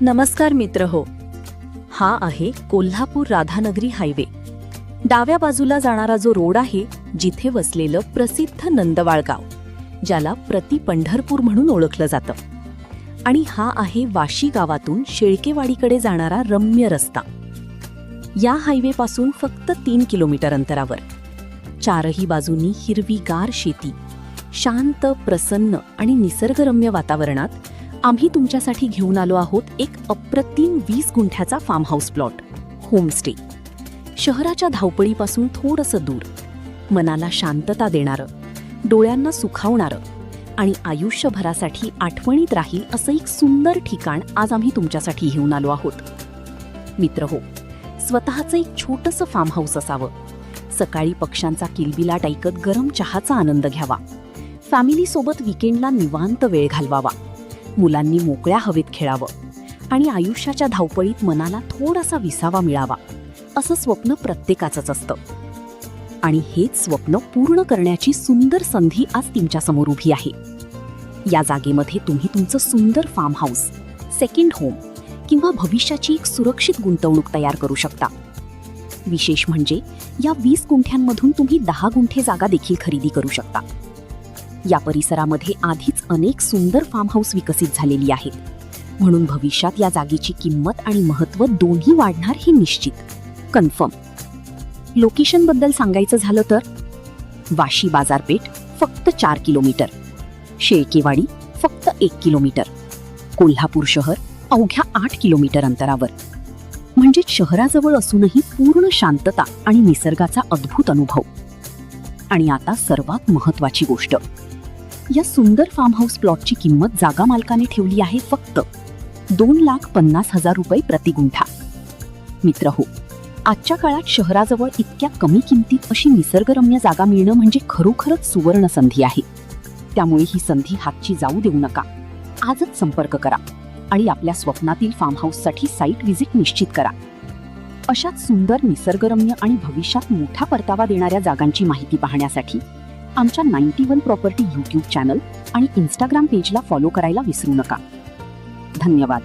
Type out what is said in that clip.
नमस्कार मित्र हो. हा आहे कोल्हापूर राधानगरी हायवे. डाव्या बाजूला जाणारा जो रोड आहे, जिथे वसलेलं प्रसिद्ध नंदवाळ गाव, ज्याला प्रति पंढरपूर म्हणून ओळखलं जातं. आणि हा आहे वाशी गावातून शेळकेवाडीकडे जाणारा रम्य रस्ता. या हायवेपासून फक्त 3 किलोमीटर अंतरावर चारही बाजूंनी हिरवीगार शेती, शांत, प्रसन्न आणि निसर्गरम्य वातावरणात आम्ही तुमच्यासाठी घेऊन आलो आहोत एक अप्रतिम 20 गुंठ्याचा फार्म हाऊस प्लॉट, होमस्टे. शहराच्या धावपळीपासून थोडंसं दूर, मनाला शांतता देणारं, डोळ्यांना सुखावणारं आणि आयुष्यभरासाठी आठवणीत राहील असं एक सुंदर ठिकाण आज आम्ही तुमच्यासाठी घेऊन आलो आहोत. मित्र हो, स्वतःचं एक छोटंसं फार्म हाऊस असावं. सकाळी पक्ष्यांचा किलबिलाट ऐकत गरम चहाचा आनंद घ्यावा. फॅमिलीसोबत विकेंडला निवांत वेळ घालवावा. मुलांनी मोकळ्या हवेत खेळावं आणि आयुष्याच्या धावपळीत मनाला थोडासा विसावा मिळावा, असं स्वप्न प्रत्येकाचंच असतं. आणि हेच स्वप्न पूर्ण करण्याची सुंदर संधी आज तुमच्यासमोर उभी आहे. या जागेमध्ये तुम्ही तुमचं सुंदर फार्म हाऊस, सेकंड होम किंवा भविष्याची एक सुरक्षित गुंतवणूक तयार करू शकता. विशेष म्हणजे या 20 गुंठ्यांमधून तुम्ही 10 गुंठे जागा देखील खरेदी करू शकता. या परिसरामध्ये आधीच अनेक सुंदर फार्म हाऊस विकसित झालेली आहेत, म्हणून भविष्यात या जागेची किंमत आणि महत्त्व दोन्ही वाढणार हे निश्चित, कन्फर्म. लोकेशनबद्दल सांगायचं झालं तर वाशी बाजारपेठ फक्त 4 किलोमीटर, शेळकेवाडी फक्त 1 किलोमीटर, कोल्हापूर शहर अवघ्या 8 किलोमीटर अंतरावर. म्हणजे शहराजवळ असूनही पूर्ण शांतता आणि निसर्गाचा अद्भुत अनुभव. आणि आता सर्वात महत्त्वाची गोष्ट, या सुंदर फार्म हाऊस प्लॉटची किंमत जागा मालकाने ठेवली आहे फक्त 2,50,000 रुपये प्रति गुंठा. मित्र हो, आजच्या काळात शहराजवळ इतक्या कमी किमतीत अशी निसर्गरम्य जागा मिळणं म्हणजे खरोखरच सुवर्ण संधी आहे. त्यामुळे ही संधी हातची जाऊ देऊ नका. आजच संपर्क करा आणि आपल्या स्वप्नातील फार्म हाऊससाठी साईट व्हिजिट निश्चित करा. अशाच सुंदर, निसर्गरम्य आणि भविष्यात मोठा परतावा देणाऱ्या जागांची माहिती पाहण्यासाठी आमच्या 91 प्रॉपर्टी यूट्यूब चॅनल आणि इंस्टाग्राम पेजला फॉलो करायला विसरू नका. धन्यवाद.